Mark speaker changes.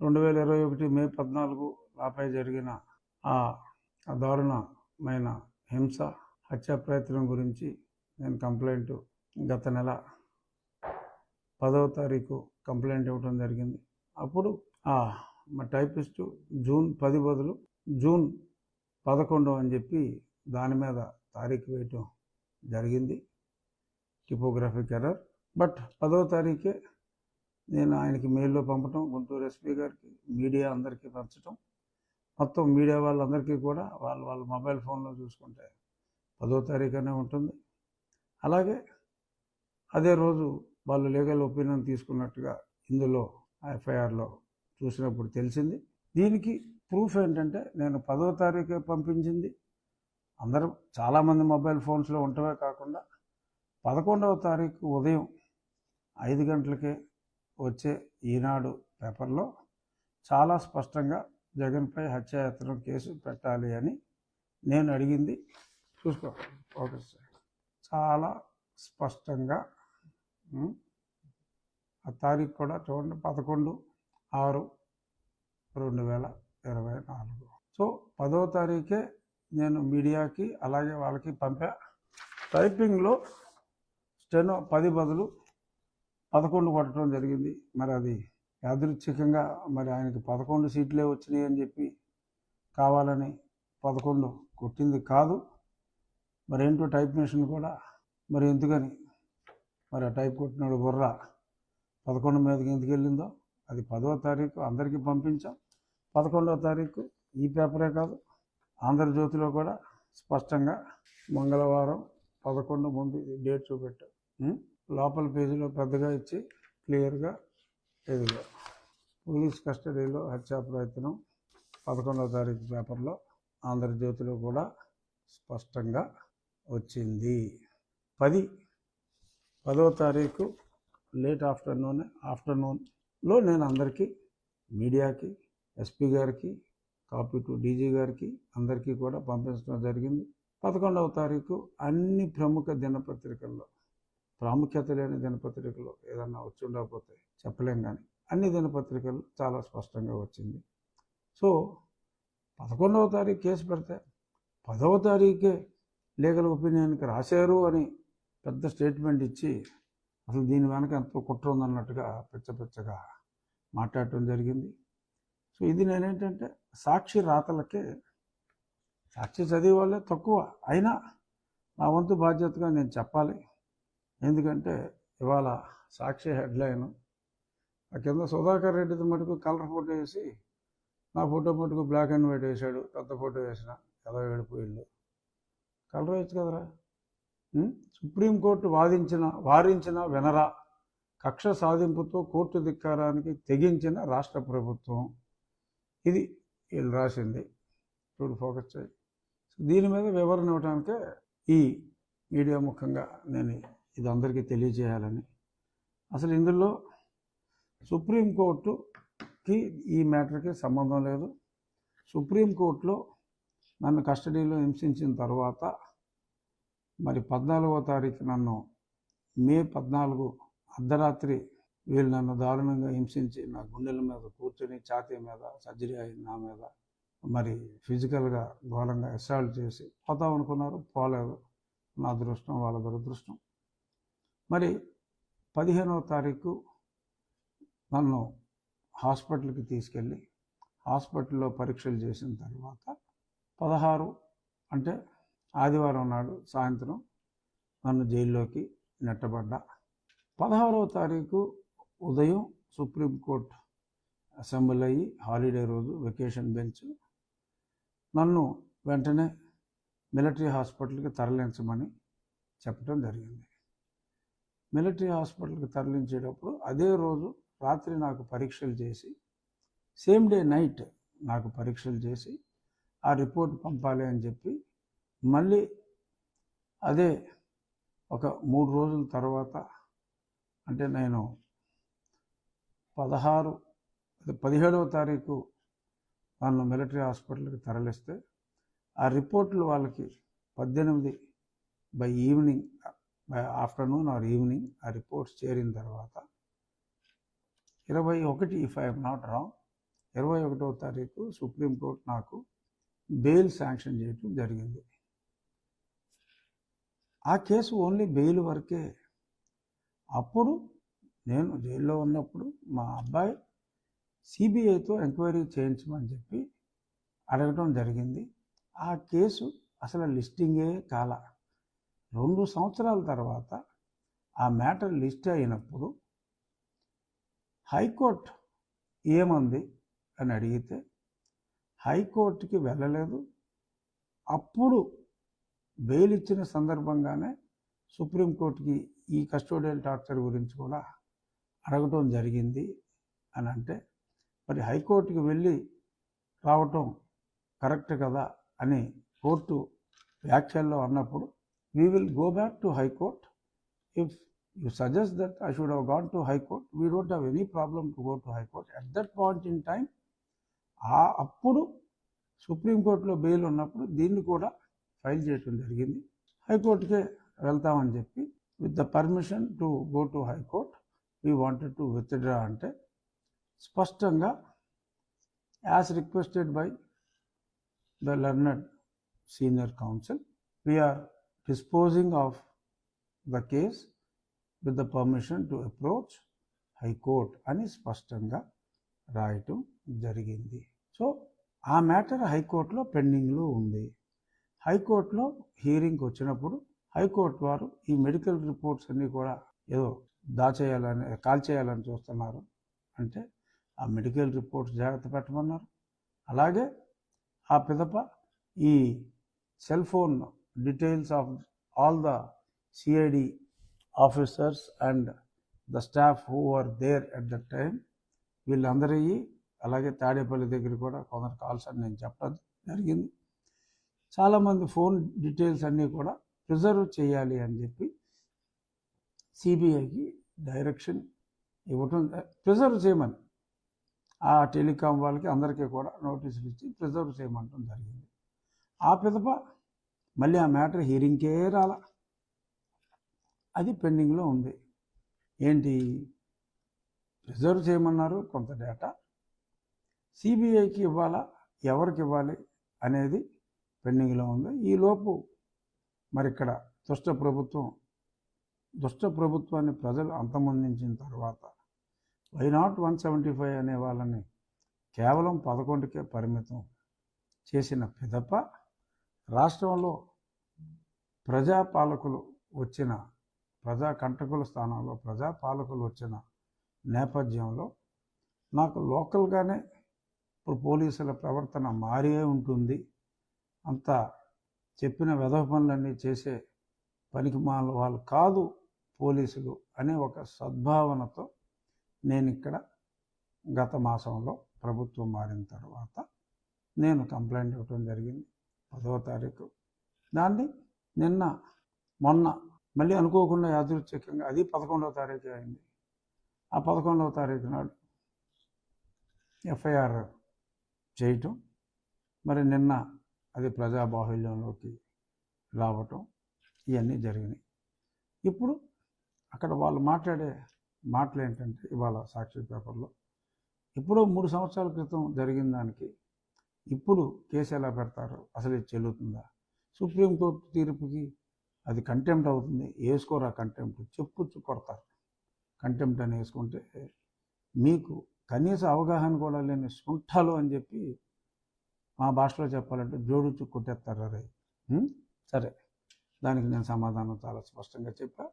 Speaker 1: 2021 మే 14 నాపై జరిగిన ఆ దారుణమైన హింస హత్యా ప్రయత్నం గురించి నేను కంప్లైంట్ గత నెల 10వ తారీఖు కంప్లైంట్ ఇవ్వడం జరిగింది. అప్పుడు మా టైపిస్టు జూన్ 10 బదులు జూన్ 11 అని చెప్పి దాని మీద తారీఖు వేయటం జరిగింది. టిపోగ్రఫిక్ ఎర్రర్. బట్ 10వ తారీఖే నేను ఆయనకి మెయిల్లో పంపటం, గుంటూరు ఎస్పీ గారికి, మీడియా అందరికీ పంచటం, మొత్తం మీడియా వాళ్ళందరికీ కూడా వాళ్ళ మొబైల్ ఫోన్లో చూసుకుంటే 10వ తారీఖునే ఉంటుంది. అలాగే అదే రోజు వాళ్ళు లీగల్ ఒపీనియన్ తీసుకున్నట్టుగా ఇందులో ఎఫ్ఐఆర్లో చూసినప్పుడు తెలిసింది. దీనికి ప్రూఫ్ ఏంటంటే నేను 10వ తారీఖే పంపించింది అందరూ చాలామంది మొబైల్ ఫోన్స్లో ఉండటమే కాకుండా 11వ తారీఖు ఉదయం 5 గంటలకే వచ్చే ఈనాడు పేపర్లో చాలా స్పష్టంగా జగన్పై హత్యాయత్నం కేసు పెట్టాలి అని నేను అడిగింది. చూసుకో ఓకే సార్, చాలా స్పష్టంగా ఆ తారీఖు కూడా చూడండి, 11/6/2024. సో 10వ తారీఖే నేను మీడియాకి అలాగే వాళ్ళకి పంపా. టైపింగ్లో స్టెనో 10 బదులు 11 కొట్టడం జరిగింది. మరి అది యాదృచ్ఛికంగా మరి ఆయనకి 11 సీట్లే వచ్చినాయి అని చెప్పి కావాలని 11 కొట్టింది కాదు. మరి ఏంటో టైప్ మిషన్ కూడా మరి ఎందుకని మరి ఆ టైప్ కొట్టినాడు బుర్ర 11 మీదకి ఎందుకు వెళ్ళిందో అది 10వ తారీఖు అందరికీ పంపించాం. 11వ తారీఖు ఈ పేపరే కాదు ఆంధ్రజ్యోతిలో కూడా స్పష్టంగా మంగళవారం 11 ముందు డేట్ చూపెట్టాం. లోపల పేజీలో పెద్దగా ఇచ్చి క్లియర్గా ఎదుగా పోలీస్ కస్టడీలో హత్యా ప్రయత్నం 11వ తారీఖు పేపర్లో ఆంధ్రజ్యోతిలో కూడా స్పష్టంగా వచ్చింది. 10వ తారీఖు లేట్ ఆఫ్టర్నూన్లో నేను అందరికీ మీడియాకి, ఎస్పీ గారికి, కాపీ టు డీజీ గారికి అందరికీ కూడా పంపించడం జరిగింది. 11వ తారీఖు అన్ని ప్రముఖ దినపత్రికల్లో, ప్రాముఖ్యత లేని దినపత్రికలు ఏదన్నా వచ్చి ఉండకపోతే చెప్పలేం, కానీ అన్ని దినపత్రికలు చాలా స్పష్టంగా వచ్చింది. సో 11వ తారీఖు కేసు పెడితే 10వ తారీఖే లీగల్ ఒపీనియన్కి రాశారు అని పెద్ద స్టేట్మెంట్ ఇచ్చి అసలు దీని వెనక ఎంతో కుట్ర ఉందన్నట్టుగా పిచ్చగా మాట్లాడటం జరిగింది. సో ఇది నేనేంటంటే సాక్షి రాతలకే, సాక్షి చదివే వాళ్ళే తక్కువ, అయినా నా వంతు బాధ్యతగా నేను చెప్పాలి. ఎందుకంటే ఇవాళ సాక్షి హెడ్లైన్ ఆ కింద సుధాకర్ రెడ్డిది మటుకు కలర్ ఫోటో వేసి నా ఫోటో మటుకు బ్లాక్ అండ్ వైట్ వేసాడు. పెద్ద ఫోటో వేసిన ఏదో ఏడిపోయిళ్ళు, కలర్ వేయచ్చు కదరా. సుప్రీంకోర్టు వారించిన వినరా, కక్ష సాధింపుతో కోర్టు ధిక్కారానికి తెగించిన రాష్ట్ర ప్రభుత్వం, ఇది వీళ్ళు రాసింది. చూడు ఫోకస్ చేయి. దీని మీద వివరణ ఇవ్వడానికే ఈ మీడియా ముఖంగా నేను ఇది అందరికీ తెలియజేయాలని. అసలు ఇందులో సుప్రీంకోర్టుకి ఈ మ్యాటర్కి సంబంధం లేదు. సుప్రీంకోర్టులో నన్ను కస్టడీలో హింసించిన తర్వాత మరి 14వ తారీఖు నన్ను మే 14 అర్ధరాత్రి వీళ్ళు నన్ను దారుణంగా హింసించి నా గుండెల మీద కూర్చొని ఛాతీ మీద సర్జరీ అయింది, నా మీద మరి ఫిజికల్గా ఘోరంగా అసాల్ట్ చేసి పోతామనుకున్నారు, పోలేదు. నా అదృష్టం వాళ్ళ దురదృష్టం. మరి 15వ తారీఖు నన్ను హాస్పిటల్కి తీసుకెళ్ళి హాస్పిటల్లో పరీక్షలు చేసిన తర్వాత 16 అంటే ఆదివారం నాడు సాయంత్రం నన్ను జైల్లోకి నెట్టబడ్డా. 16వ తారీఖు ఉదయం సుప్రీంకోర్టు అసెంబ్లీ అయ్యి హాలిడే రోజు వెకేషన్ బెంచ్ నన్ను వెంటనే మిలిటరీ హాస్పిటల్కి తరలించమని చెప్పడం జరిగింది. మిలిటరీ హాస్పిటల్కి తరలించేటప్పుడు అదే రోజు రాత్రి నాకు పరీక్షలు చేసి, సేమ్ డే నైట్ నాకు పరీక్షలు చేసి ఆ రిపోర్ట్ పంపాలి అని చెప్పి మళ్ళీ అదే ఒక 3 రోజుల తర్వాత, అంటే నేను 17వ తారీఖు నన్ను మిలిటరీ హాస్పిటల్కి తరలిస్తే ఆ రిపోర్ట్లు వాళ్ళకి 18 by evening, by afternoon or evening ఆ రిపోర్ట్స్ చేరిన తర్వాత 21, ఇఫ్ ఐఎమ్ నాట్ రాంగ్, 21వ తారీఖు సుప్రీంకోర్టు నాకు బెయిల్ శాంక్షన్ చేయడం జరిగింది. ఆ కేసు ఓన్లీ బెయిల్ వరకే. అప్పుడు నేను జైల్లో ఉన్నప్పుడు మా అబ్బాయి సిబిఐతో ఎంక్వైరీ చేయించమని చెప్పి అడగటం జరిగింది. ఆ కేసు అసలు లిస్టింగే కాల. 2 సంవత్సరాల తర్వాత ఆ మ్యాటర్ లిస్ట్ అయినప్పుడు హైకోర్టు ఏమంది అని అడిగితే హైకోర్టుకి వెళ్ళలేదు. అప్పుడు బెయిల్ ఇచ్చిన సందర్భంగానే సుప్రీంకోర్టుకి ఈ కస్టోడియల్ టార్చర్ గురించి కూడా అడగటం జరిగింది అని అంటే, మరి హైకోర్టుకి వెళ్ళి రావటం కరెక్ట్ కదా అని కోర్టు వ్యాఖ్యల్లో అన్నప్పుడు, we will go back to high court. If you suggest that I should have gone to high court, we don't have any problem to go to high court. At that point in time అప్పుడు సుప్రీంకోర్టులో bail ఉన్నప్పుడు దీన్ని కూడా file చేయడం జరిగింది. హైకోర్టుకే వెళ్తామని చెప్పి with the permission to go to high court we wanted to withdraw అంటే స్పష్టంగా as requested by the learned senior counsel we are disposing of the case with the permission to approach high court అని స్పష్టంగా రాయటం జరిగింది. సో ఆ మ్యాటర్ హైకోర్టులో పెండింగ్లో ఉంది. హైకోర్టులో హీరింగ్కి వచ్చినప్పుడు హైకోర్టు వారు ఈ మెడికల్ రిపోర్ట్స్ అన్నీ కూడా ఏదో కాల్చేయాలని చూస్తున్నారు అంటే ఆ మెడికల్ రిపోర్ట్స్ జాగ్రత్త పెట్టమన్నారు. అలాగే ఆ పిదప ఈ cell phone details of all the CID officers and the staff who are there at the time వీళ్ళందరూ, అలాగే తాడేపల్లి దగ్గర కూడా కొందరు కాల్స్ అని నేను చెప్పడం జరిగింది. చాలామంది ఫోన్ డీటెయిల్స్ అన్నీ కూడా ప్రిజర్వ్ చేయాలి అని చెప్పి సిబిఐకి డైరెక్షన్ ఇవ్వటం, ప్రిజర్వ్ చేయమని ఆ టెలికాం వాళ్ళకి అందరికీ కూడా నోటీసులు ఇచ్చి ప్రిజర్వ్ చేయమంటం జరిగింది. ఆ పిదప మళ్ళీ ఆ మ్యాటర్ హీరింగ్కే రాల, అది పెండింగ్లో ఉంది. ఏంటి, ప్రిజర్వ్ చేయమన్నారు కొంత డేటా, సిబిఐకి ఇవ్వాలా ఎవరికి ఇవ్వాలి అనేది పెండింగ్లో ఉంది. ఈలోపు మరి ఇక్కడ దుష్ట ప్రభుత్వాన్ని ప్రజలు అంతమొందించిన తర్వాత వై నాట్ 175 అనే వాళ్ళని కేవలం 11కే పరిమితం చేసిన పిదప రాష్ట్రంలో ప్రజాకంటకుల స్థానంలో ప్రజాపాలకులు వచ్చిన నేపథ్యంలో నాకు లోకల్గానే ఇప్పుడు పోలీసుల ప్రవర్తన మారే ఉంటుంది, అంతా చెప్పిన వెధవ పనులన్నీ చేసే పనికిమాల వాళ్ళు కాదు పోలీసులు అనే ఒక సద్భావనతో నేను ఇక్కడ గత మాసంలో ప్రభుత్వం మారిన తర్వాత నేను కంప్లైంట్ ఇవ్వడం జరిగింది 10వ తారీఖు. దాన్ని మొన్న మళ్ళీ అనుకోకుండా యాదృచ్ఛికంగా అది 11వ తారీఖు అయింది. ఆ 11వ తారీఖు నాడు ఎఫ్ఐఆర్ చేయటం, మరి నిన్న అది ప్రజాబాహుల్యంలోకి రావటం, ఇవన్నీ జరిగినాయి. ఇప్పుడు అక్కడ వాళ్ళు మాట్లాడే మాటలు ఏంటంటే, ఇవాళ సాక్షి పేపర్లో ఇప్పుడు 3 సంవత్సరాల క్రితం జరిగిన దానికి ఇప్పుడు కేసు ఎలా పెడతారు, అసలు ఇది చెల్లుతుందా, సుప్రీంకోర్టు తీర్పుకి అది కంటెంప్ట్ అవుతుంది, వేసుకోరా కంటెంప్ట్, చెప్పుచ్చు కొడతారు. కంటెంప్ట్ అని వేసుకుంటే మీకు కనీస అవగాహన కూడా లేని సుంఠాలు అని చెప్పి మా భాషలో చెప్పాలంటే జోడుచు కొట్టేస్తారు. సరే, దానికి నేను సమాధానం చాలా స్పష్టంగా చెప్పా.